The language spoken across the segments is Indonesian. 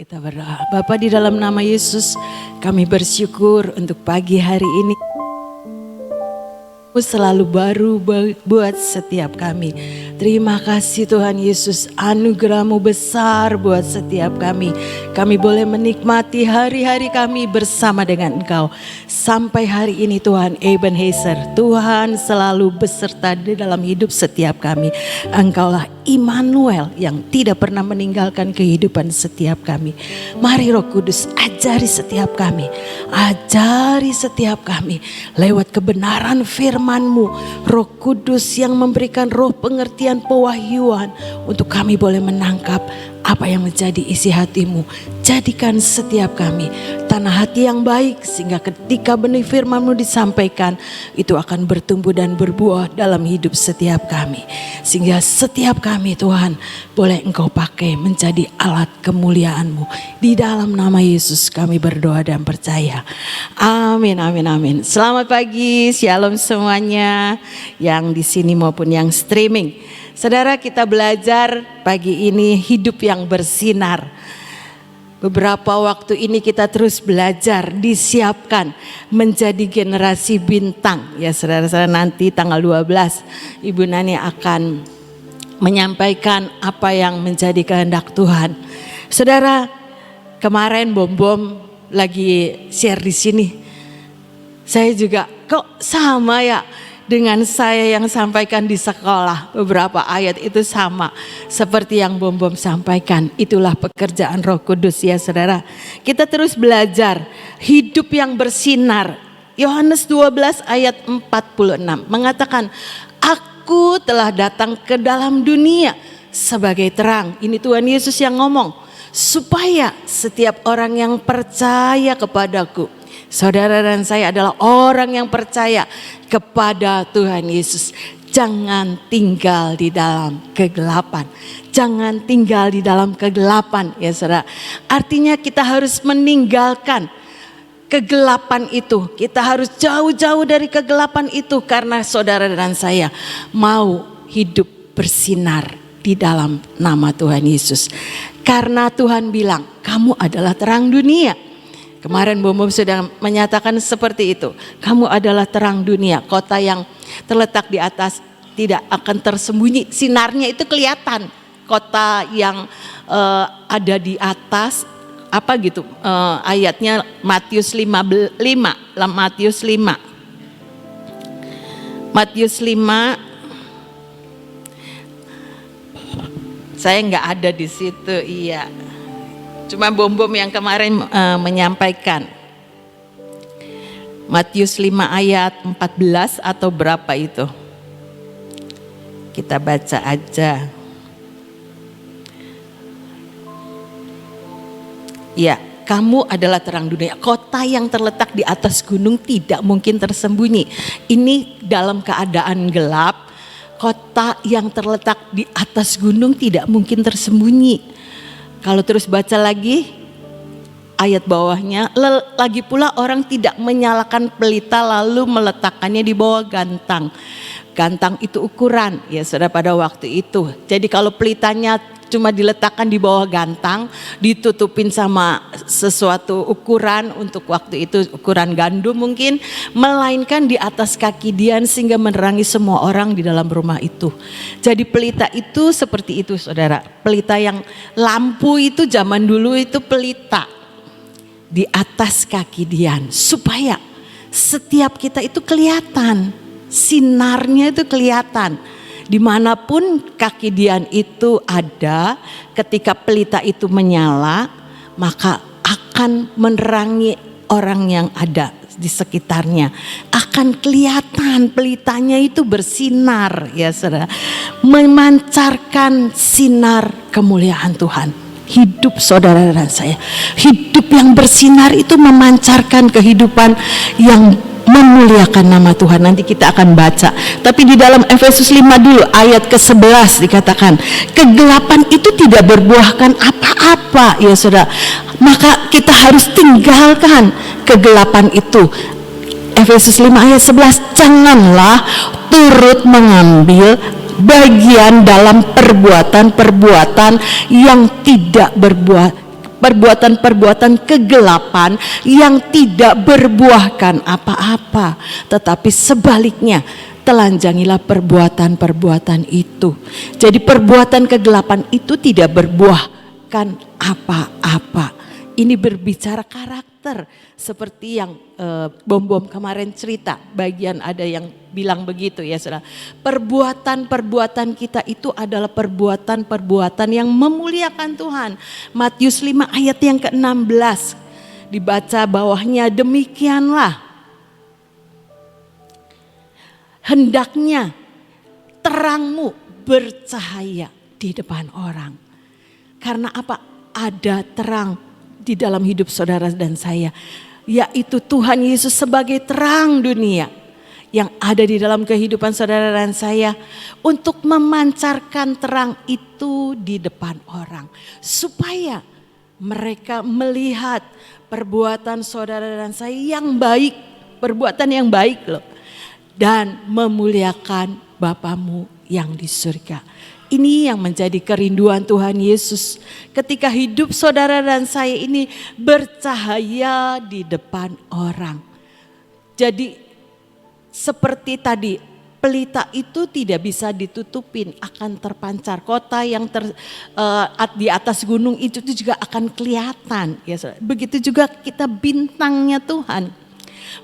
Kita berdoa. Bapa, di dalam nama Yesus kami bersyukur untuk pagi hari ini. Selalu baru buat setiap kami. Terima kasih Tuhan Yesus, anugerah-Mu besar buat setiap kami. Kami boleh menikmati hari-hari kami bersama dengan Engkau. Sampai hari ini Tuhan Ebenezer, Tuhan selalu beserta di dalam hidup setiap kami. Engkaulah Immanuel yang tidak pernah meninggalkan kehidupan setiap kami. Mari Roh Kudus ajari setiap kami. Ajari setiap kami lewat kebenaran firman-Mu. Roh Kudus yang memberikan roh pengertian pewahyuan untuk kami boleh menangkap apa yang menjadi isi hati-Mu. Jadikan setiap kami tanah hati yang baik, sehingga ketika benih firman-Mu disampaikan, itu akan bertumbuh dan berbuah dalam hidup setiap kami. Sehingga setiap kami Tuhan boleh Engkau pakai menjadi alat kemuliaan-Mu. Di dalam nama Yesus kami berdoa dan percaya. Amin, amin, amin. Selamat pagi, shalom semuanya yang di sini maupun yang streaming. Saudara, kita belajar pagi ini hidup yang bersinar. Beberapa waktu ini kita terus belajar, disiapkan menjadi generasi bintang. Ya saudara-saudara, nanti tanggal 12 Ibu Nani akan menyampaikan apa yang menjadi kehendak Tuhan. Saudara, kemarin Bom lagi share di sini. Saya juga kok sama ya dengan saya yang sampaikan di sekolah. Beberapa ayat itu sama seperti yang Bom sampaikan. Itulah pekerjaan Roh Kudus ya saudara. Kita terus belajar hidup yang bersinar. Yohanes 12 ayat 46 mengatakan, Aku telah datang ke dalam dunia sebagai terang. Ini Tuhan Yesus yang ngomong. Supaya setiap orang yang percaya kepadaku. Saudara dan saya adalah orang yang percaya kepada Tuhan Yesus. Jangan tinggal di dalam kegelapan. Jangan tinggal di dalam kegelapan ya saudara. Artinya kita harus meninggalkan kegelapan itu. Kita harus jauh-jauh dari kegelapan itu. Karena saudara dan saya mau hidup bersinar di dalam nama Tuhan Yesus. Karena Tuhan bilang, kamu adalah terang dunia. Kemarin Bom sudah menyatakan seperti itu. Kamu adalah terang dunia, kota yang terletak di atas tidak akan tersembunyi. Sinarnya itu kelihatan. Kota yang ada di atas, apa gitu ayatnya Matius 5. Matius 5. Saya nggak ada di situ, iya. Cuma Bom yang kemarin menyampaikan. Matius 5 ayat 14 atau berapa itu? Kita baca aja. Ya, kamu adalah terang dunia. Kota yang terletak di atas gunung tidak mungkin tersembunyi. Ini dalam keadaan gelap. Kota yang terletak di atas gunung tidak mungkin tersembunyi. Kalau terus baca lagi ayat bawahnya, lagi pula orang tidak menyalakan pelita lalu meletakkannya di bawah gantang. Gantang itu ukuran ya saudara pada waktu itu. Jadi kalau pelitanya cuma diletakkan di bawah gantang, ditutupin sama sesuatu ukuran, untuk waktu itu ukuran gandum mungkin, melainkan di atas kaki Dian sehingga menerangi semua orang di dalam rumah itu. Jadi pelita itu seperti itu saudara. Pelita yang lampu itu zaman dulu itu pelita di atas kaki Dian, supaya setiap kita itu kelihatan, sinarnya itu kelihatan. Dimanapun kaki Dian itu ada, ketika pelita itu menyala, maka akan menerangi orang yang ada di sekitarnya. Akan kelihatan pelitanya itu bersinar ya saudara. Memancarkan sinar kemuliaan Tuhan. Hidup saudara dan saya, hidup yang bersinar itu memancarkan kehidupan yang memuliakan nama Tuhan. Nanti kita akan baca. Tapi di dalam Efesus 5 dulu ayat ke-11 dikatakan, kegelapan itu tidak berbuahkan apa-apa ya saudara. Maka kita harus tinggalkan kegelapan itu. Efesus 5 ayat 11, janganlah turut mengambil bagian dalam perbuatan-perbuatan yang tidak berbuah perbuatan-perbuatan kegelapan yang tidak berbuahkan apa-apa, tetapi sebaliknya telanjangilah perbuatan-perbuatan itu. Jadi perbuatan kegelapan itu tidak berbuahkan apa-apa. Ini berbicara karakter, seperti yang Bom-Bom kemarin cerita, bagian ada yang bilang begitu ya saudara. Perbuatan-perbuatan kita itu adalah perbuatan-perbuatan yang memuliakan Tuhan. Matius 5 ayat yang ke-16 dibaca bawahnya, demikianlah hendaknya terangmu bercahaya di depan orang. Karena apa? Ada terang di dalam hidup saudara dan saya, yaitu Tuhan Yesus sebagai terang dunia yang ada di dalam kehidupan saudara dan saya, untuk memancarkan terang itu di depan orang supaya mereka melihat perbuatan saudara dan saya yang baik, perbuatan yang baik loh, dan memuliakan Bapamu yang di surga. Ini yang menjadi kerinduan Tuhan Yesus ketika hidup saudara dan saya ini bercahaya di depan orang. Jadi seperti tadi, pelita itu tidak bisa ditutupin, akan terpancar. Kota yang di atas gunung itu juga akan kelihatan. Ya, begitu juga kita bintangnya Tuhan.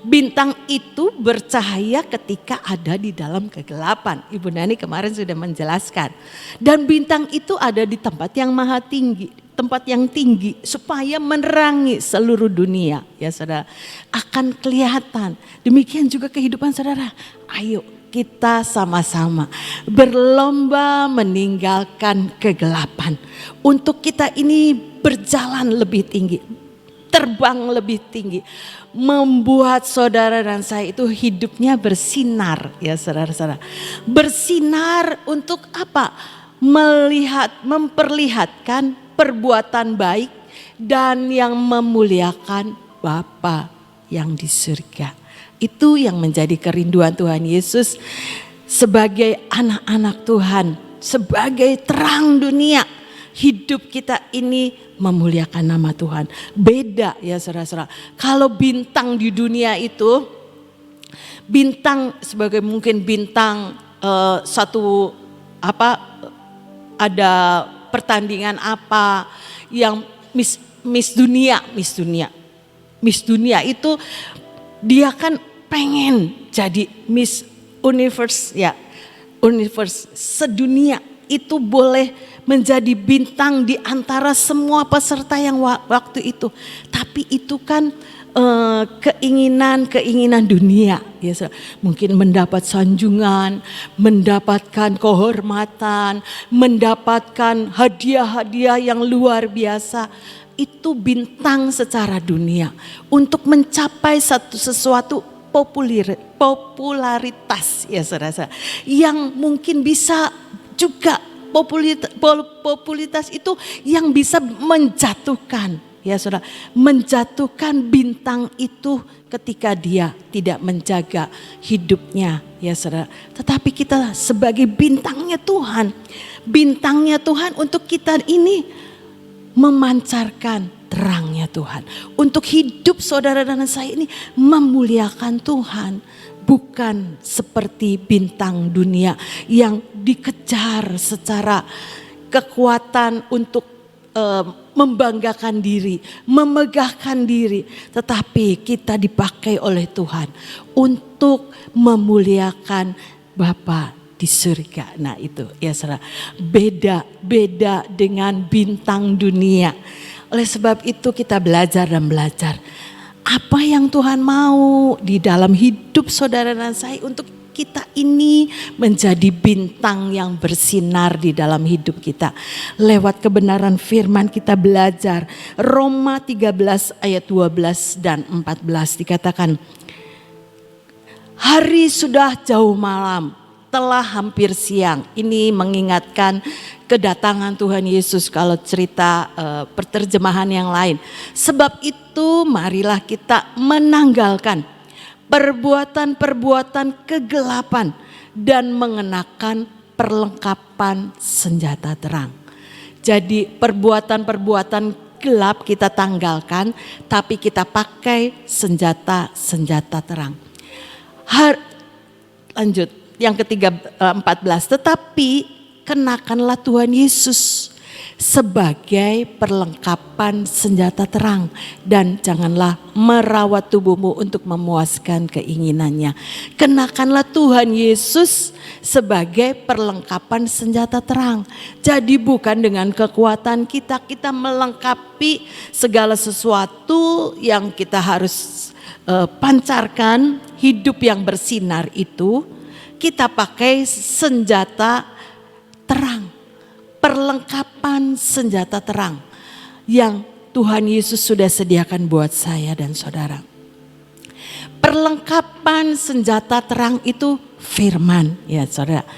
Bintang itu bercahaya ketika ada di dalam kegelapan. Ibu Nani kemarin sudah menjelaskan. Dan bintang itu ada di tempat yang maha tinggi, tempat yang tinggi, supaya menerangi seluruh dunia. Ya saudara, akan kelihatan. Demikian juga kehidupan saudara. Ayo kita sama-sama berlomba meninggalkan kegelapan. Untuk kita ini berjalan lebih tinggi, terbang lebih tinggi, membuat saudara dan saya itu hidupnya bersinar, ya saudara-saudara. Bersinar untuk apa? Melihat, memperlihatkan perbuatan baik dan yang memuliakan Bapa yang di surga. Itu yang menjadi kerinduan Tuhan Yesus sebagai anak-anak Tuhan, sebagai terang dunia. Hidup kita ini memuliakan nama Tuhan. Beda ya saudara-saudara. Kalau bintang di dunia itu, bintang sebagai mungkin bintang satu ada pertandingan apa yang Miss Dunia itu dia kan pengen jadi Miss Universe ya, Universe sedunia. Itu boleh menjadi bintang di antara semua peserta yang waktu itu. Tapi itu kan keinginan dunia. Ya, mungkin mendapat sanjungan, mendapatkan kehormatan, mendapatkan hadiah-hadiah yang luar biasa. Itu bintang secara dunia. Untuk mencapai sesuatu popularitas ya saudara, yang mungkin bisa juga popularitas itu yang bisa menjatuhkan ya saudara, menjatuhkan bintang itu ketika dia tidak menjaga hidupnya ya saudara. Tetapi kita sebagai bintangnya Tuhan untuk kita ini memancarkan terangnya Tuhan. Untuk hidup saudara dan saya ini memuliakan Tuhan. Bukan seperti bintang dunia yang dikejar secara kekuatan untuk membanggakan diri, memegahkan diri. Tetapi kita dipakai oleh Tuhan untuk memuliakan Bapa di surga. Nah itu ya saudara, beda dengan bintang dunia. Oleh sebab itu kita belajar dan belajar. Apa yang Tuhan mau di dalam hidup saudara dan saya untuk kita ini menjadi bintang yang bersinar di dalam hidup kita. Lewat kebenaran firman kita belajar. Roma 13 ayat 12 dan 14 dikatakan, hari sudah jauh malam, telah hampir siang. Ini mengingatkan kedatangan Tuhan Yesus kalau cerita perterjemahan yang lain. Sebab itu marilah kita menanggalkan perbuatan-perbuatan kegelapan dan mengenakan perlengkapan senjata terang. Jadi perbuatan-perbuatan gelap kita tanggalkan, tapi kita pakai senjata terang. Lanjut, yang ketiga 14, tetapi kenakanlah Tuhan Yesus sebagai perlengkapan senjata terang, dan janganlah merawat tubuhmu untuk memuaskan keinginannya. Kenakanlah Tuhan Yesus sebagai perlengkapan senjata terang. Jadi bukan dengan kekuatan kita melengkapi segala sesuatu yang kita harus pancarkan, hidup yang bersinar itu kita pakai senjata terang. Perlengkapan senjata terang yang Tuhan Yesus sudah sediakan buat saya dan saudara. Perlengkapan senjata terang itu firman, ya saudara.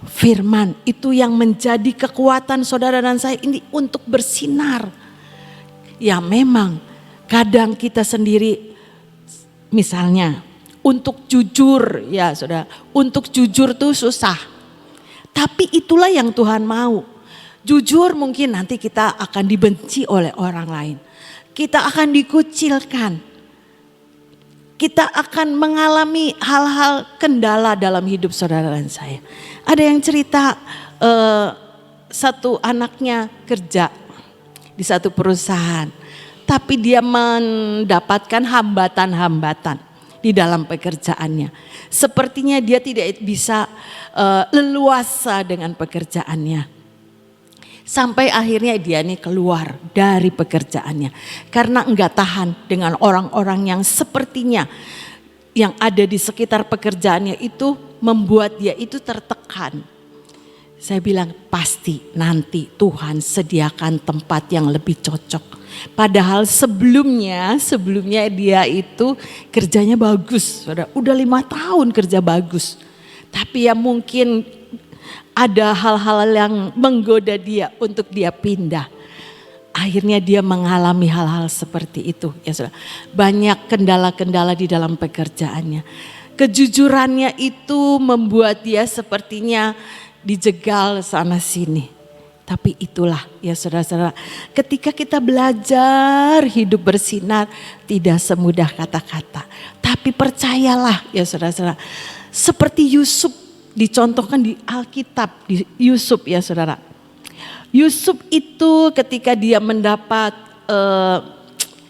Firman itu yang menjadi kekuatan saudara dan saya ini untuk bersinar. Ya memang kadang kita sendiri, misalnya untuk jujur, ya saudara, untuk jujur tuh susah. Tapi itulah yang Tuhan mau. Jujur mungkin nanti kita akan dibenci oleh orang lain. Kita akan dikucilkan. Kita akan mengalami hal-hal kendala dalam hidup saudara dan saya. Ada yang cerita satu anaknya kerja di satu perusahaan. Tapi dia mendapatkan hambatan-hambatan di dalam pekerjaannya. Sepertinya dia tidak bisa leluasa dengan pekerjaannya. Sampai akhirnya dia nih keluar dari pekerjaannya. Karena enggak tahan dengan orang-orang yang sepertinya yang ada di sekitar pekerjaannya itu membuat dia itu tertekan. Saya bilang pasti nanti Tuhan sediakan tempat yang lebih cocok. Padahal sebelumnya dia itu kerjanya bagus. Udah 5 tahun kerja bagus. Tapi ya mungkin ada hal-hal yang menggoda dia untuk dia pindah. Akhirnya dia mengalami hal-hal seperti itu. Ya saudara. Banyak kendala-kendala di dalam pekerjaannya. Kejujurannya itu membuat dia sepertinya dijegal sana sini. Tapi itulah ya saudara-saudara, ketika kita belajar hidup bersinar tidak semudah kata-kata. Tapi percayalah ya saudara-saudara, seperti Yusuf dicontohkan di Alkitab, di Yusuf ya saudara. Yusuf itu ketika dia mendapat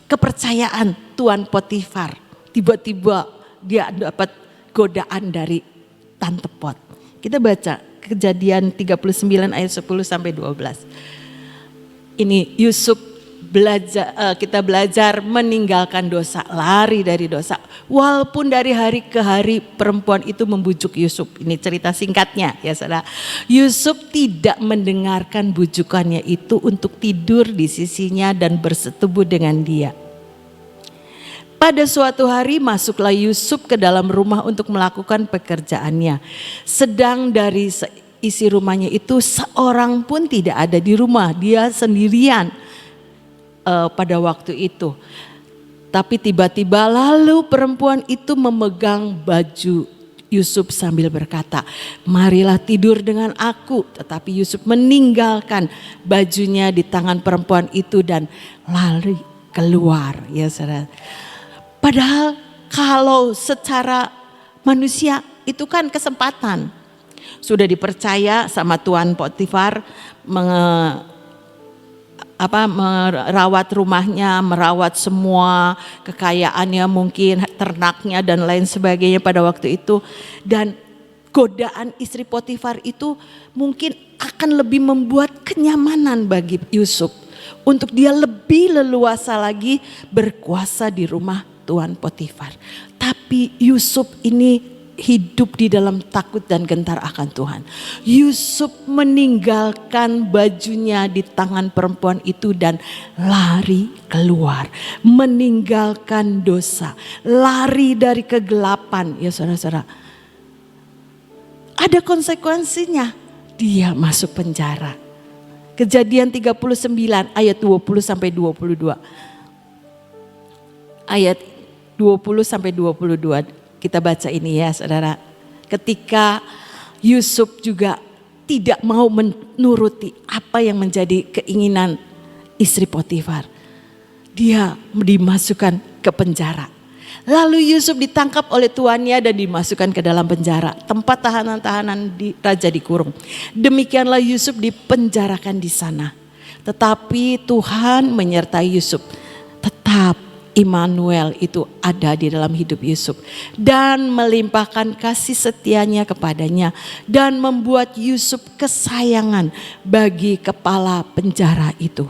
kepercayaan Tuan Potifar, tiba-tiba dia dapat godaan dari Tante Pot. Kita baca Kejadian 39 ayat 10 sampai 12. Ini Yusuf kita belajar meninggalkan dosa, lari dari dosa. Walaupun dari hari ke hari perempuan itu membujuk Yusuf. Ini cerita singkatnya ya saudara. Yusuf tidak mendengarkan bujukannya itu untuk tidur di sisinya dan bersetubuh dengan dia. Pada suatu hari masuklah Yusuf ke dalam rumah untuk melakukan pekerjaannya. Sedang dari isi rumahnya itu seorang pun tidak ada di rumah. Dia sendirian pada waktu itu. Tapi tiba-tiba lalu perempuan itu memegang baju Yusuf sambil berkata, marilah tidur dengan aku. Tetapi Yusuf meninggalkan bajunya di tangan perempuan itu dan lari keluar. Ya saudara. Padahal kalau secara manusia itu kan kesempatan. Sudah dipercaya sama Tuan Potifar merawat rumahnya, merawat semua kekayaannya, mungkin ternaknya dan lain sebagainya pada waktu itu. Dan godaan istri Potifar itu mungkin akan lebih membuat kenyamanan bagi Yusuf. Untuk dia lebih leluasa lagi berkuasa di rumah Tuan Potifar. Tapi Yusuf ini hidup di dalam takut dan gentar akan Tuhan. Yusuf meninggalkan bajunya di tangan perempuan itu dan lari keluar. Meninggalkan dosa, lari dari kegelapan. Ya saudara-saudara, ada konsekuensinya. Dia masuk penjara. Kejadian 39 ayat 20 sampai 22. Ayat 20 sampai 22 kita baca ini ya saudara. Ketika Yusuf juga tidak mau menuruti apa yang menjadi keinginan istri Potifar. dia dimasukkan ke penjara. Lalu Yusuf ditangkap oleh tuannya dan dimasukkan ke dalam penjara, tempat tahanan-tahanan raja dikurung. Demikianlah Yusuf dipenjarakan di sana. Tetapi Tuhan menyertai Yusuf. Tetap Immanuel itu ada di dalam hidup Yusuf dan melimpahkan kasih setianya kepadanya dan membuat Yusuf kesayangan bagi kepala penjara itu.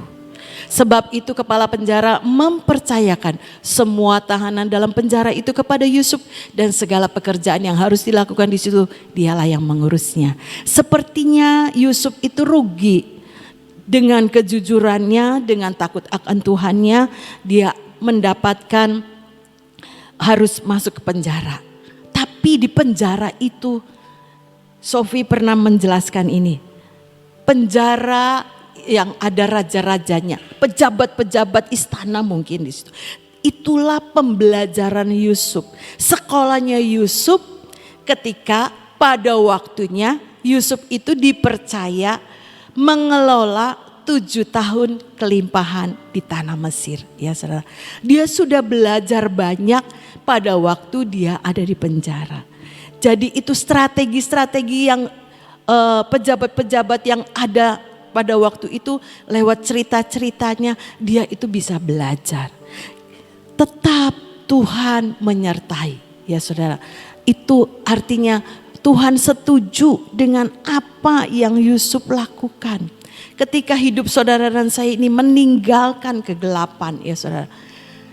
Sebab itu kepala penjara mempercayakan semua tahanan dalam penjara itu kepada Yusuf dan segala pekerjaan yang harus dilakukan di situ dialah yang mengurusnya. Sepertinya Yusuf itu rugi dengan kejujurannya, dengan takut akan Tuhannya, dia mendapatkan harus masuk ke penjara. Tapi di penjara itu, Sophie pernah menjelaskan ini, penjara yang ada raja-rajanya, pejabat-pejabat istana mungkin di situ. Itulah pembelajaran Yusuf, sekolahnya Yusuf ketika pada waktunya Yusuf itu dipercaya mengelola 7 tahun kelimpahan di tanah Mesir. Ya saudara, dia sudah belajar banyak pada waktu dia ada di penjara. Jadi itu strategi-strategi yang pejabat-pejabat yang ada pada waktu itu lewat cerita-ceritanya dia itu bisa belajar. Tetap Tuhan menyertai ya saudara. Itu artinya Tuhan setuju dengan apa yang Yusuf lakukan. Ketika hidup saudara dan saya ini meninggalkan kegelapan ya saudara.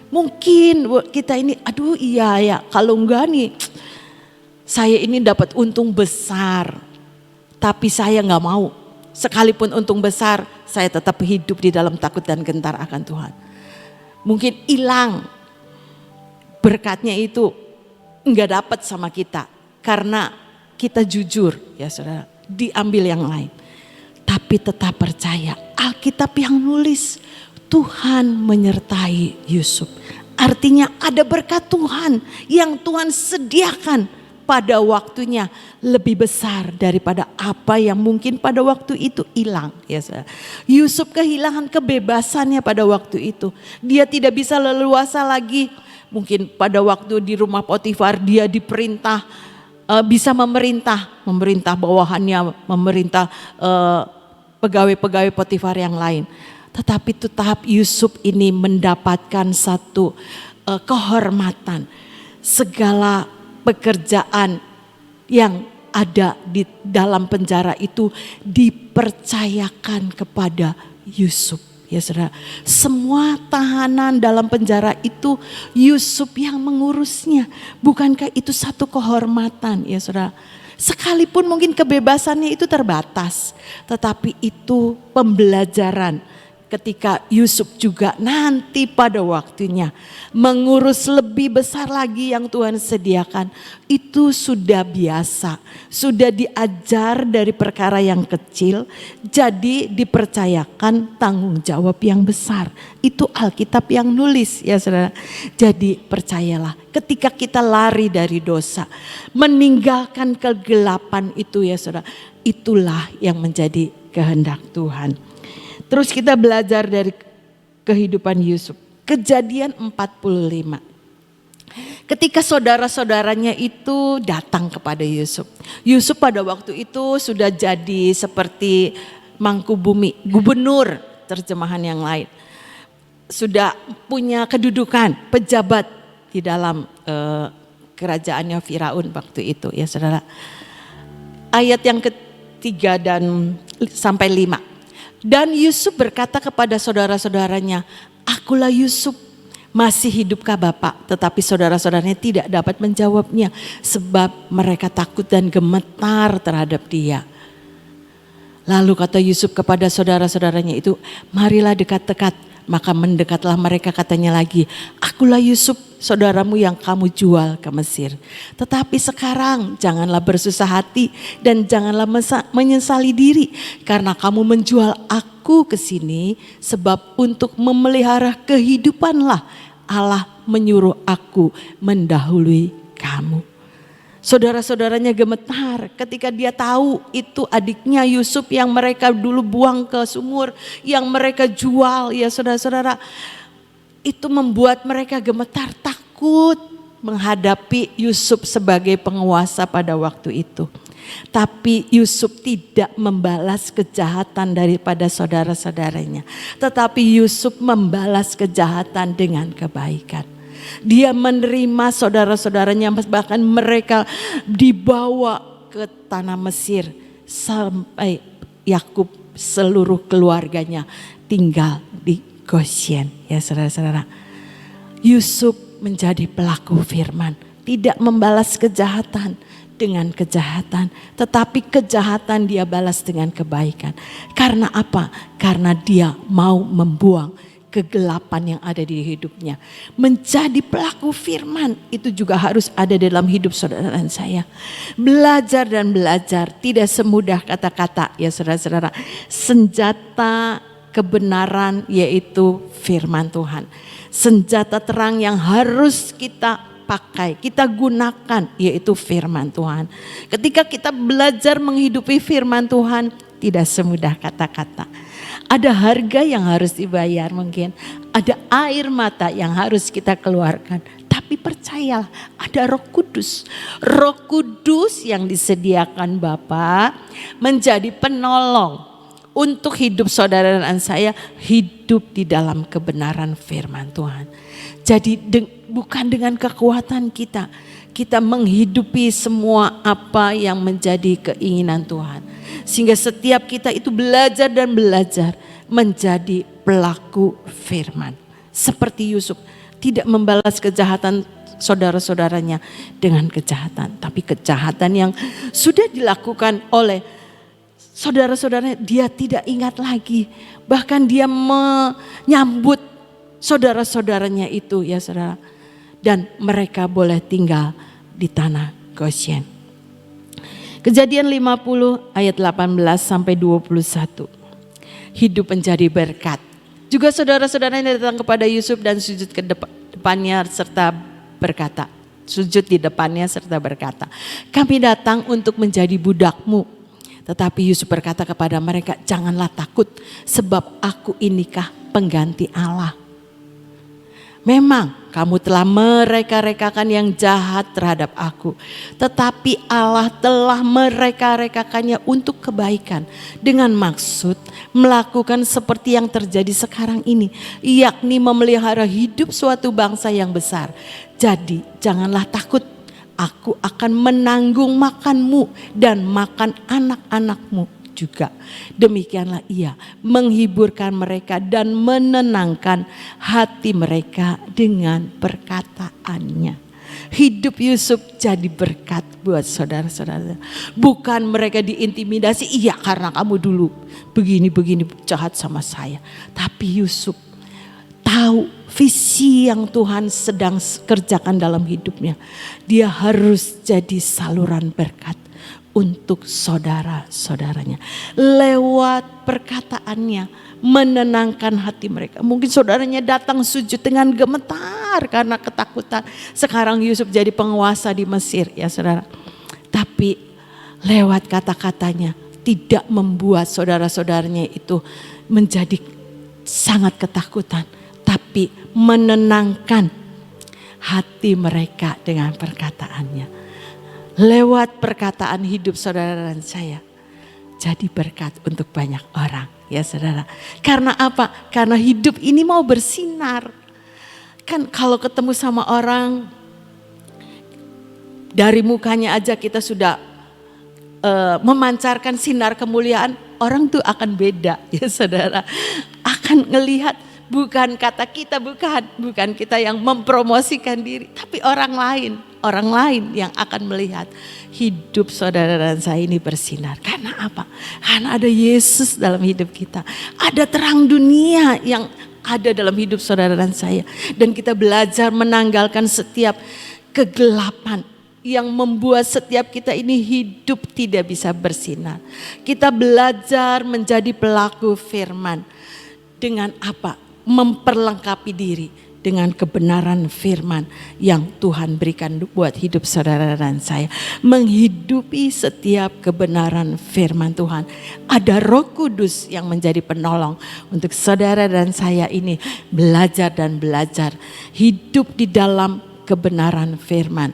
Mungkin kita ini aduh iya ya kalau enggak nih saya ini dapat untung besar. Tapi saya enggak mau. Sekalipun untung besar, saya tetap hidup di dalam takut dan gentar akan Tuhan. Mungkin hilang berkatnya itu enggak dapat sama kita karena kita jujur ya saudara, diambil yang lain. Tapi tetap percaya, Alkitab yang nulis Tuhan menyertai Yusuf. Artinya ada berkat Tuhan yang Tuhan sediakan pada waktunya lebih besar daripada apa yang mungkin pada waktu itu hilang. Ya, Yusuf kehilangan kebebasannya pada waktu itu. Dia tidak bisa leluasa lagi. Mungkin pada waktu di rumah Potifar dia diperintah bisa memerintah bawahannya, memerintah pegawai-pegawai Potifar yang lain. Tetapi tetap Yusuf ini mendapatkan satu kehormatan. Segala pekerjaan yang ada di dalam penjara itu dipercayakan kepada Yusuf. Ya saudara, semua tahanan dalam penjara itu Yusuf yang mengurusnya. Bukankah itu satu kehormatan ya saudara? Sekalipun mungkin kebebasannya itu terbatas, tetapi itu pembelajaran ketika Yusuf juga nanti pada waktunya mengurus lebih besar lagi yang Tuhan sediakan. Itu sudah biasa, sudah diajar dari perkara yang kecil jadi dipercayakan tanggung jawab yang besar. Itu Alkitab yang nulis ya saudara. Jadi percayalah ketika kita lari dari dosa, meninggalkan kegelapan itu ya saudara, itulah yang menjadi kehendak Tuhan. Terus kita belajar dari kehidupan Yusuf. Kejadian 45. Ketika saudara-saudaranya itu datang kepada Yusuf. Yusuf pada waktu itu sudah jadi seperti Mangkubumi, gubernur terjemahan yang lain. Sudah punya kedudukan, pejabat di dalam kerajaannya Firaun waktu itu ya saudara. Ayat yang ketiga dan sampai 5. Dan Yusuf berkata kepada saudara-saudaranya, akulah Yusuf, masih hidupkah Bapak? Tetapi saudara-saudaranya tidak dapat menjawabnya sebab mereka takut dan gemetar terhadap dia. Lalu kata Yusuf kepada saudara-saudaranya itu, marilah dekat-dekat. Maka mendekatlah mereka katanya lagi, akulah Yusuf saudaramu yang kamu jual ke Mesir. Tetapi sekarang janganlah bersusah hati dan janganlah menyesali diri. Karena kamu menjual aku ke sini sebab untuk memelihara kehidupanlah Allah menyuruh aku mendahului kamu. Saudara-saudaranya gemetar ketika dia tahu itu adiknya Yusuf yang mereka dulu buang ke sumur, yang mereka jual ya saudara-saudara. itu membuat mereka gemetar, takut menghadapi Yusuf sebagai penguasa pada waktu itu. Tapi Yusuf tidak membalas kejahatan daripada saudara-saudaranya, tetapi Yusuf membalas kejahatan dengan kebaikan. Dia menerima saudara-saudaranya, bahkan mereka dibawa ke tanah Mesir sampai Yakub seluruh keluarganya tinggal di Goshen. Ya saudara-saudara, Yusuf menjadi pelaku firman, tidak membalas kejahatan dengan kejahatan, tetapi kejahatan dia balas dengan kebaikan. Karena apa? Karena dia mau membuang kegelapan yang ada di hidupnya. Menjadi pelaku firman itu juga harus ada dalam hidup saudara dan saya. Belajar dan belajar tidak semudah kata-kata ya saudara-saudara. Senjata kebenaran yaitu firman Tuhan. Senjata terang yang harus kita pakai, kita gunakan yaitu firman Tuhan. Ketika kita belajar menghidupi firman Tuhan, tidak semudah kata-kata. Ada harga yang harus dibayar mungkin, ada air mata yang harus kita keluarkan. Tapi percayalah, ada Roh Kudus. Roh Kudus yang disediakan Bapa menjadi penolong untuk hidup saudara dan saya hidup di dalam kebenaran firman Tuhan. Jadi bukan dengan kekuatan kita menghidupi semua apa yang menjadi keinginan Tuhan. Sehingga setiap kita itu belajar dan belajar menjadi pelaku firman. Seperti Yusuf tidak membalas kejahatan saudara-saudaranya dengan kejahatan. Tapi kejahatan yang sudah dilakukan oleh saudara-saudaranya dia tidak ingat lagi. Bahkan dia menyambut saudara-saudaranya itu ya saudara. Dan mereka boleh tinggal di tanah Goshen. Kejadian 50 ayat 18 sampai 21. Hidup menjadi berkat. Juga saudara-saudaranya datang kepada Yusuf dan sujud ke depannya serta berkata. Sujud di depannya serta berkata, kami datang untuk menjadi budakmu. Tetapi Yusuf berkata kepada mereka, janganlah takut sebab aku inikah pengganti Allah. Memang kamu telah mereka-rekakan yang jahat terhadap aku. Tetapi Allah telah mereka-rekakannya untuk kebaikan. Dengan maksud melakukan seperti yang terjadi sekarang ini. Yakni memelihara hidup suatu bangsa yang besar. Jadi janganlah takut. Aku akan menanggung makanmu dan makan anak-anakmu juga. Demikianlah ia menghiburkan mereka dan menenangkan hati mereka dengan perkataannya. Hidup Yusuf jadi berkat buat saudara-saudara. Bukan mereka diintimidasi, iya karena kamu dulu begini-begini jahat sama saya. Tapi Yusuf tahu visi yang Tuhan sedang kerjakan dalam hidupnya. Dia harus jadi saluran berkat untuk saudara-saudaranya. Lewat perkataannya menenangkan hati mereka. Mungkin saudaranya datang sujud dengan gemetar karena ketakutan. Sekarang Yusuf jadi penguasa di Mesir ya saudara. Tapi lewat kata-katanya tidak membuat saudara-saudaranya itu menjadi sangat ketakutan. Tapi menenangkan hati mereka dengan perkataannya. Lewat perkataan hidup saudara dan saya jadi berkat untuk banyak orang ya saudara. Karena apa? Karena hidup ini mau bersinar. Kan kalau ketemu sama orang dari mukanya aja kita sudah memancarkan sinar kemuliaan, orang tuh akan beda ya saudara. Akan ngelihat bukan kata kita, bukan kita yang mempromosikan diri, tapi orang lain yang akan melihat hidup saudara dan saya ini bersinar. Karena apa? Karena ada Yesus dalam hidup kita. Ada terang dunia yang ada dalam hidup saudara dan saya. Dan kita belajar menanggalkan setiap kegelapan yang membuat setiap kita ini hidup tidak bisa bersinar. Kita belajar menjadi pelaku firman. Dengan apa? Memperlengkapi diri dengan kebenaran firman yang Tuhan berikan buat hidup saudara dan saya. Menghidupi setiap kebenaran firman Tuhan. Ada Roh Kudus yang menjadi penolong untuk saudara dan saya ini belajar dan belajar. Hidup di dalam kebenaran firman.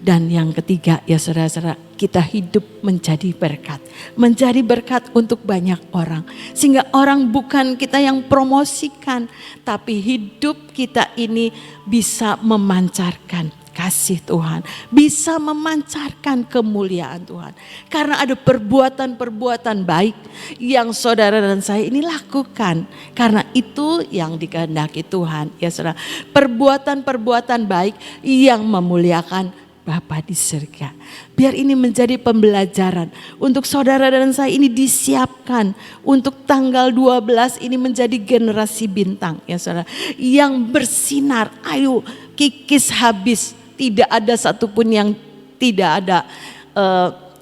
Dan yang ketiga ya saudara-saudara, kita hidup menjadi berkat. Menjadi berkat untuk banyak orang. Sehingga orang bukan kita yang promosikan, tapi hidup kita ini bisa memancarkan kasih Tuhan. Bisa memancarkan kemuliaan Tuhan. Karena ada perbuatan-perbuatan baik yang saudara dan saya ini lakukan. Karena itu yang dikehendaki Tuhan. Ya saudara, perbuatan-perbuatan baik yang memuliakan Bapa di surga. Biar ini menjadi pembelajaran untuk saudara dan saya ini disiapkan untuk tanggal 12 ini menjadi generasi bintang ya saudara. Yang bersinar, ayo kikis habis. Tidak ada satupun yang tidak ada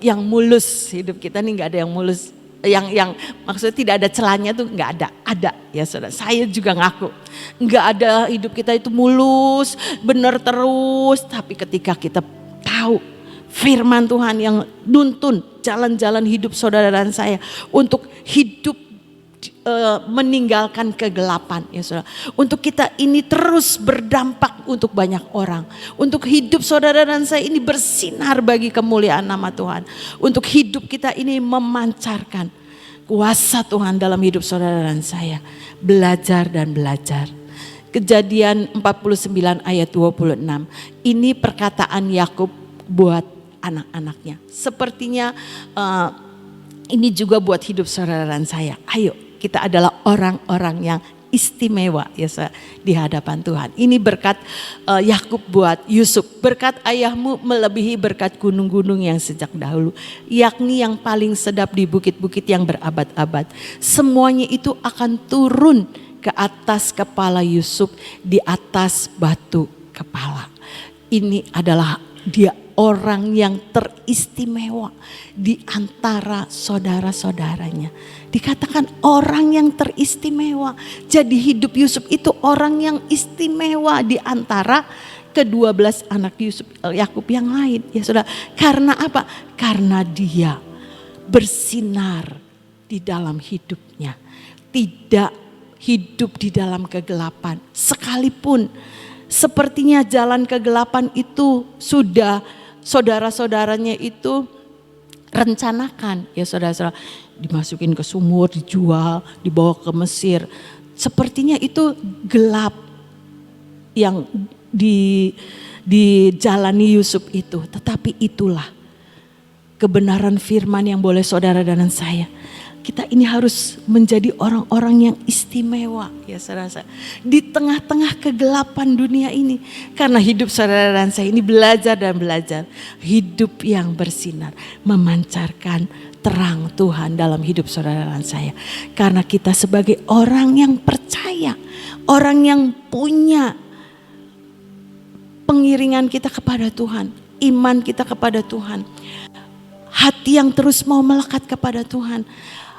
yang mulus. Hidup kita nih gak ada yang mulus. Yang maksudnya tidak ada celahnya tuh nggak ada ya saudara. Saya juga ngaku nggak ada hidup kita itu mulus benar terus, tapi ketika kita tahu firman Tuhan yang nuntun jalan-jalan hidup saudara dan saya untuk hidup meninggalkan kegelapan ya saudara. Untuk kita ini terus berdampak untuk banyak orang. Untuk hidup saudara dan saya ini bersinar bagi kemuliaan nama Tuhan. Untuk hidup kita ini memancarkan kuasa Tuhan dalam hidup saudara dan saya. Belajar dan belajar. Kejadian 49 ayat 26. Ini perkataan Yakub buat anak-anaknya. Sepertinya ini juga buat hidup saudara dan saya. Ayo, kita adalah orang-orang yang istimewa ya di hadapan Tuhan. Ini berkat Yakub buat Yusuf. Berkat ayahmu melebihi berkat gunung-gunung yang sejak dahulu. Yakni yang paling sedap di bukit-bukit yang berabad-abad. Semuanya itu akan turun ke atas kepala Yusuf, di atas batu kepala. Ini adalah dia orang yang teristimewa di antara saudara-saudaranya. Dikatakan orang yang teristimewa. Jadi hidup Yusuf itu orang yang istimewa di antara ke-12 anak Yusuf Yakub yang lain. Ya saudara, karena apa? Karena dia bersinar di dalam hidupnya. Tidak hidup di dalam kegelapan. Sekalipun sepertinya jalan kegelapan itu sudah saudara-saudaranya itu rencanakan. Ya saudara-saudara, dimasukin ke sumur, dijual, dibawa ke Mesir. Sepertinya itu gelap yang dijalani Yusuf itu. Tetapi itulah kebenaran firman yang boleh saudara dan saya. Kita ini harus menjadi orang-orang yang istimewa ya saudara. Di tengah-tengah kegelapan dunia ini. Karena hidup saudara dan saya ini belajar dan belajar. Hidup yang bersinar. Memancarkan terang Tuhan dalam hidup saudara dan saya. Karena kita sebagai orang yang percaya. Orang yang punya pengiringan kita kepada Tuhan. Iman kita kepada Tuhan. Hati yang terus mau melekat kepada Tuhan.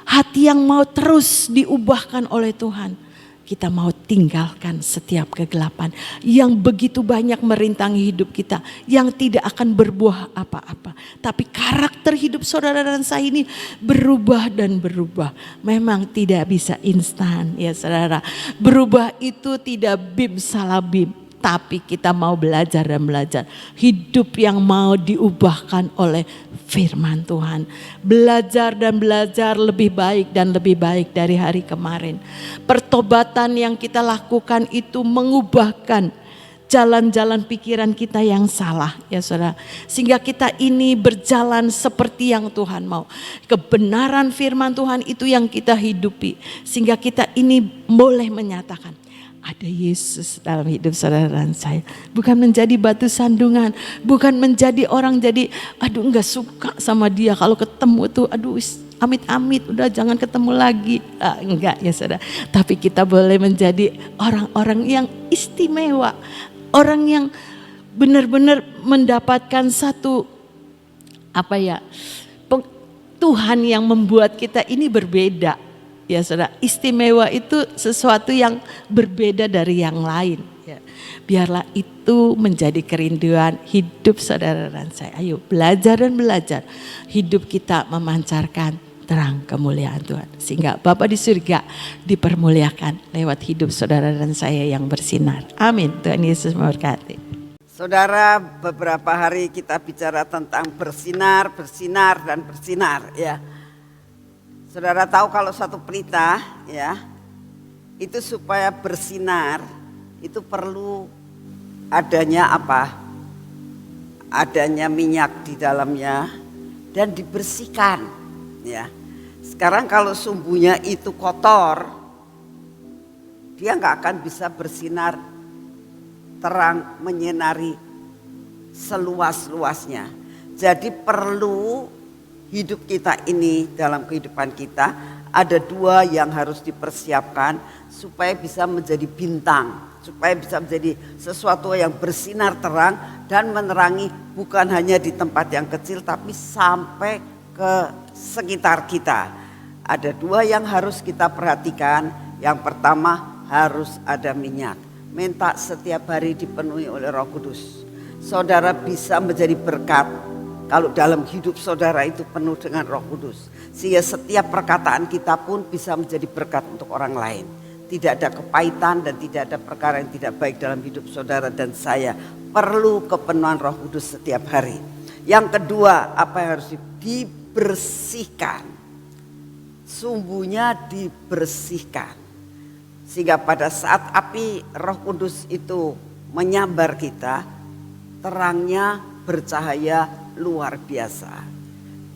Hati yang mau terus diubahkan oleh Tuhan. Kita mau tinggalkan setiap kegelapan yang begitu banyak merintangi hidup kita. Yang tidak akan berbuah apa-apa. Tapi karakter hidup saudara dan saya ini berubah dan berubah. Memang tidak bisa instan ya saudara. Berubah itu tidak bim salah bim. Tapi kita mau belajar dan belajar. Hidup yang mau diubahkan oleh firman Tuhan. Belajar dan belajar lebih baik dan lebih baik dari hari kemarin. Pertobatan yang kita lakukan itu mengubahkan jalan-jalan pikiran kita yang salah ya saudara. Sehingga kita ini berjalan seperti yang Tuhan mau. Kebenaran firman Tuhan itu yang kita hidupi. Sehingga kita ini boleh menyatakan. Ada Yesus dalam hidup saudara dan saya. Bukan menjadi batu sandungan. Bukan menjadi orang jadi aduh enggak suka sama dia. Kalau ketemu tuh aduh amit-amit udah jangan ketemu lagi. Enggak ya saudara. Tapi kita boleh menjadi orang-orang yang istimewa. Orang yang benar-benar mendapatkan satu Tuhan yang membuat kita ini berbeda. Ya saudara, istimewa itu sesuatu yang berbeda dari yang lain. Ya, biarlah itu menjadi kerinduan hidup saudara dan saya. Ayo belajar dan belajar. Hidup kita memancarkan terang kemuliaan Tuhan. Sehingga Bapa di surga dipermuliakan lewat hidup saudara dan saya yang bersinar. Amin. Tuhan Yesus memberkati. Saudara, beberapa hari kita bicara tentang bersinar, bersinar, dan bersinar ya. Saudara tahu kalau satu pelita ya, itu supaya bersinar itu perlu adanya apa? Adanya minyak di dalamnya dan dibersihkan ya. Sekarang kalau sumbunya itu kotor, dia nggak akan bisa bersinar terang menyinari seluas-luasnya. Jadi perlu hidup kita ini, dalam kehidupan kita ada dua yang harus dipersiapkan supaya bisa menjadi bintang, supaya bisa menjadi sesuatu yang bersinar terang dan menerangi bukan hanya di tempat yang kecil tapi sampai ke sekitar kita. Ada dua yang harus kita perhatikan. Yang pertama harus ada minyak. Minta setiap hari dipenuhi oleh Roh Kudus. Saudara bisa menjadi berkat kalau dalam hidup saudara itu penuh dengan Roh Kudus. Sehingga setiap perkataan kita pun bisa menjadi berkat untuk orang lain. Tidak ada kepahitan dan tidak ada perkara yang tidak baik dalam hidup saudara dan saya. Perlu kepenuhan Roh Kudus setiap hari. Yang kedua, apa yang harus dibersihkan? Sumbunya dibersihkan. Sehingga pada saat api Roh Kudus itu menyambar kita, terangnya bercahaya luar biasa.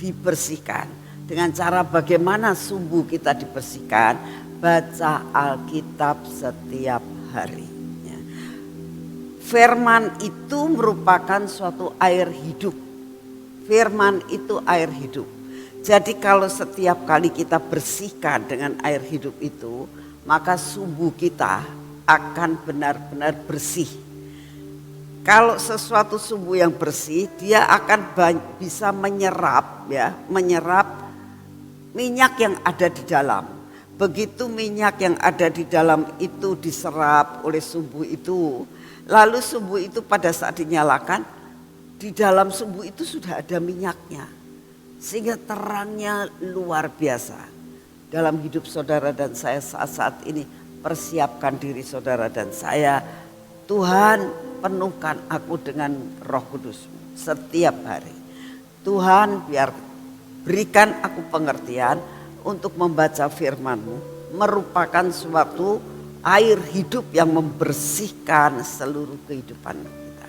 Dibersihkan. Dengan cara bagaimana sumbu kita dibersihkan? Baca Alkitab setiap hari. Firman itu merupakan suatu air hidup. Firman itu air hidup. Jadi kalau setiap kali kita bersihkan dengan air hidup itu, maka sumbu kita akan benar-benar bersih. Kalau sesuatu sumbu yang bersih, dia akan bisa menyerap minyak yang ada di dalam. Begitu minyak yang ada di dalam itu diserap oleh sumbu itu, lalu sumbu itu pada saat dinyalakan, di dalam sumbu itu sudah ada minyaknya. Sehingga terangnya luar biasa. Dalam hidup saudara dan saya saat-saat ini, persiapkan diri saudara dan saya. Tuhan, penuhkan aku dengan Roh Kudus setiap hari. Tuhan, biar berikan aku pengertian untuk membaca firman-Mu, merupakan suatu air hidup yang membersihkan seluruh kehidupan kita.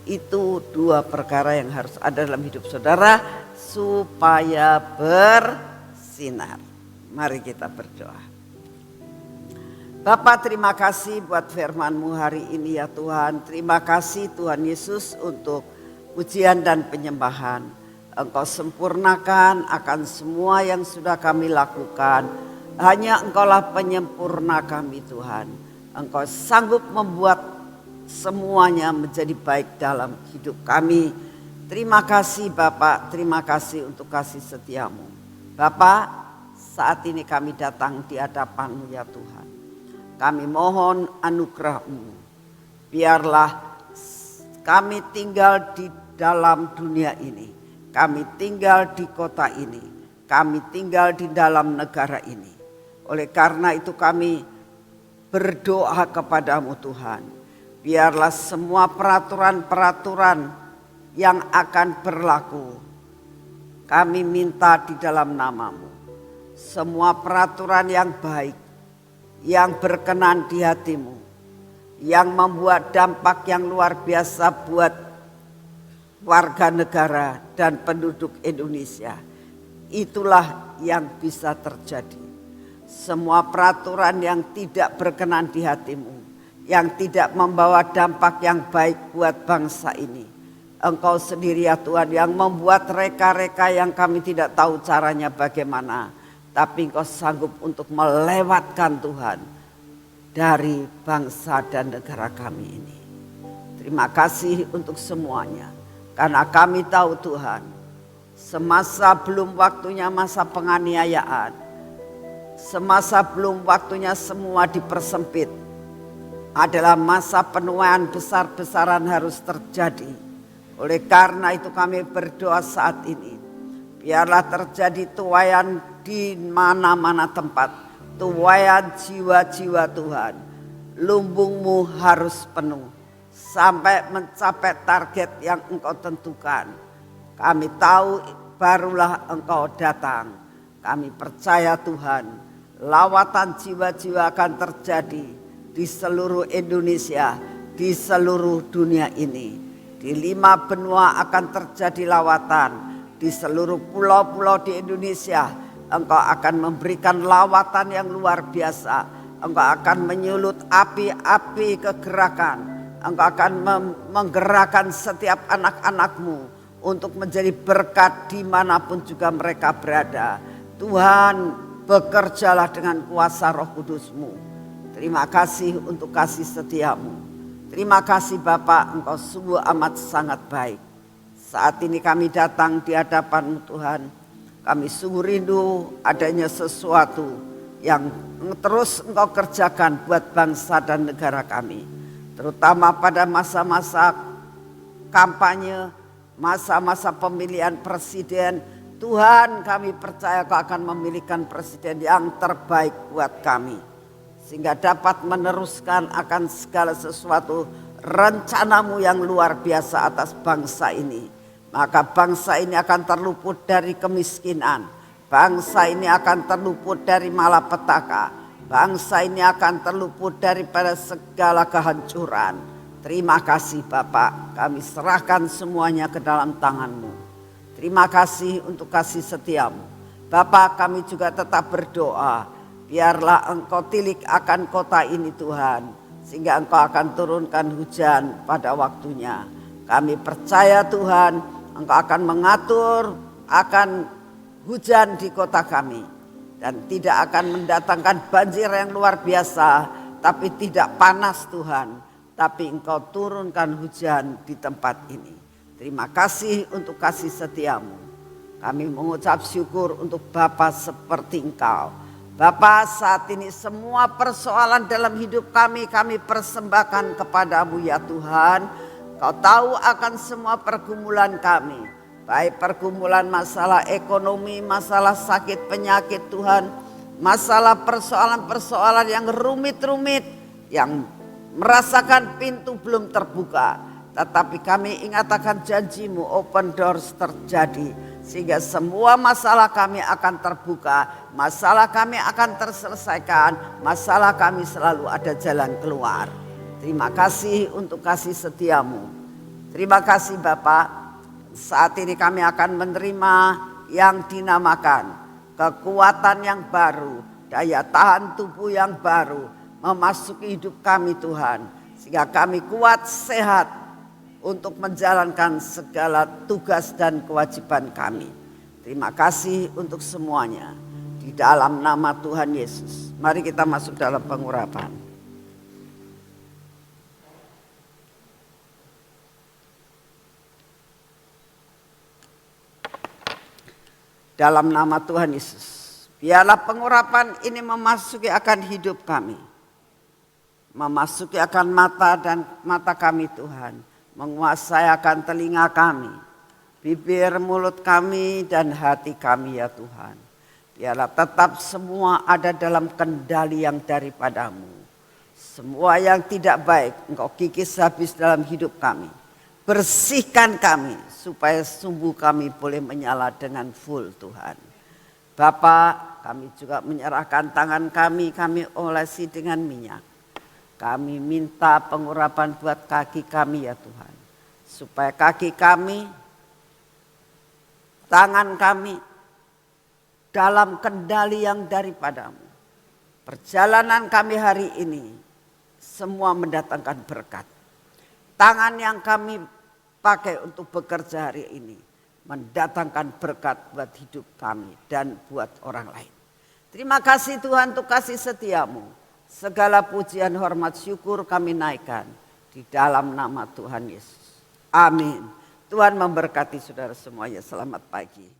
Itu dua perkara yang harus ada dalam hidup saudara supaya bersinar. Mari kita berdoa. Bapa, terima kasih buat firman-Mu hari ini ya Tuhan. Terima kasih Tuhan Yesus untuk pujian dan penyembahan. Engkau sempurnakan akan semua yang sudah kami lakukan. Hanya Engkaulah penyempurna kami Tuhan. Engkau sanggup membuat semuanya menjadi baik dalam hidup kami. Terima kasih Bapak, terima kasih untuk kasih setiamu. Bapak, saat ini kami datang di hadapan-Mu ya Tuhan. Kami mohon anugerah-Mu. Biarlah kami tinggal di dalam dunia ini. Kami tinggal di kota ini. Kami tinggal di dalam negara ini. Oleh karena itu kami berdoa kepadamu Tuhan. Biarlah semua peraturan-peraturan yang akan berlaku, kami minta di dalam nama-Mu. Semua peraturan yang baik, yang berkenan di hati-Mu, yang membuat dampak yang luar biasa buat warga negara dan penduduk Indonesia. Itulah yang bisa terjadi. Semua peraturan yang tidak berkenan di hati-Mu, yang tidak membawa dampak yang baik buat bangsa ini, Engkau sendiri ya Tuhan yang membuat reka-reka yang kami tidak tahu caranya bagaimana. Tapi Engkau sanggup untuk melewatkan Tuhan dari bangsa dan negara kami ini. Terima kasih untuk semuanya. Karena kami tahu Tuhan, semasa belum waktunya masa penganiayaan, semasa belum waktunya semua dipersempit, adalah masa penuaian besar-besaran harus terjadi. Oleh karena itu kami berdoa saat ini, biarlah terjadi tuaian di mana-mana tempat, tuaian jiwa-jiwa Tuhan. Lumbungmu harus penuh sampai mencapai target yang Engkau tentukan. Kami tahu barulah Engkau datang. Kami percaya Tuhan, lawatan jiwa-jiwa akan terjadi di seluruh Indonesia, di seluruh dunia ini. Di 5 benua akan terjadi lawatan. Di seluruh pulau-pulau di Indonesia, Engkau akan memberikan lawatan yang luar biasa. Engkau akan menyulut api-api kegerakan. Engkau akan menggerakkan setiap anak-anak-Mu untuk menjadi berkat dimanapun juga mereka berada. Tuhan, bekerjalah dengan kuasa Roh Kudus-Mu. Terima kasih untuk kasih setia-Mu. Terima kasih Bapa, Engkau sungguh amat sangat baik. Saat ini kami datang di hadapan-Mu Tuhan. Kami sungguh rindu adanya sesuatu yang terus Engkau kerjakan buat bangsa dan negara kami. Terutama pada masa-masa kampanye, masa-masa pemilihan presiden. Tuhan, kami percaya Kau akan memilihkan presiden yang terbaik buat kami. Sehingga dapat meneruskan akan segala sesuatu rencana-Mu yang luar biasa atas bangsa ini. Maka bangsa ini akan terluput dari kemiskinan. Bangsa ini akan terluput dari malapetaka. Bangsa ini akan terluput daripada segala kehancuran. Terima kasih Bapak, kami serahkan semuanya ke dalam tangan-Mu. Terima kasih untuk kasih setia-Mu. Bapak, kami juga tetap berdoa, biarlah Engkau tilik akan kota ini Tuhan, sehingga Engkau akan turunkan hujan pada waktunya. Kami percaya Tuhan, Engkau akan mengatur akan hujan di kota kami. Dan tidak akan mendatangkan banjir yang luar biasa, tapi tidak panas Tuhan. Tapi Engkau turunkan hujan di tempat ini. Terima kasih untuk kasih setia-Mu. Kami mengucap syukur untuk Bapa seperti Engkau. Bapa, saat ini semua persoalan dalam hidup kami persembahkan kepadamu ya Tuhan. Kau tahu akan semua pergumulan kami. Baik pergumulan masalah ekonomi, masalah sakit penyakit Tuhan. Masalah persoalan-persoalan yang rumit-rumit, yang merasakan pintu belum terbuka. Tetapi kami ingat akan janji-Mu, open doors terjadi. Sehingga semua masalah kami akan terbuka, masalah kami akan terselesaikan, masalah kami selalu ada jalan keluar. Terima kasih untuk kasih setia-Mu. Terima kasih Bapak. Saat ini kami akan menerima yang dinamakan kekuatan yang baru, daya tahan tubuh yang baru memasuki hidup kami Tuhan. Sehingga kami kuat, sehat untuk menjalankan segala tugas dan kewajiban kami. Terima kasih untuk semuanya. Di dalam nama Tuhan Yesus. Mari kita masuk dalam pengurapan. Dalam nama Tuhan Yesus, biarlah pengurapan ini memasuki akan hidup kami, memasuki akan mata kami Tuhan, menguasai akan telinga kami, bibir, mulut kami dan hati kami ya Tuhan. Biarlah tetap semua ada dalam kendali yang daripadamu. Semua yang tidak baik Engkau kikis habis dalam hidup kami. Bersihkan kami supaya sumbu kami boleh menyala dengan full Tuhan. Bapa, kami juga menyerahkan tangan kami olesi dengan minyak. Kami minta pengurapan buat kaki kami ya Tuhan. Supaya kaki kami, tangan kami dalam kendali yang daripadamu. Perjalanan kami hari ini semua mendatangkan berkat. Tangan yang kami pakai untuk bekerja hari ini mendatangkan berkat buat hidup kami dan buat orang lain. Terima kasih Tuhan untuk kasih setia-Mu. Segala pujian, hormat, syukur kami naikkan di dalam nama Tuhan Yesus. Amin. Tuhan memberkati saudara semuanya. Selamat pagi.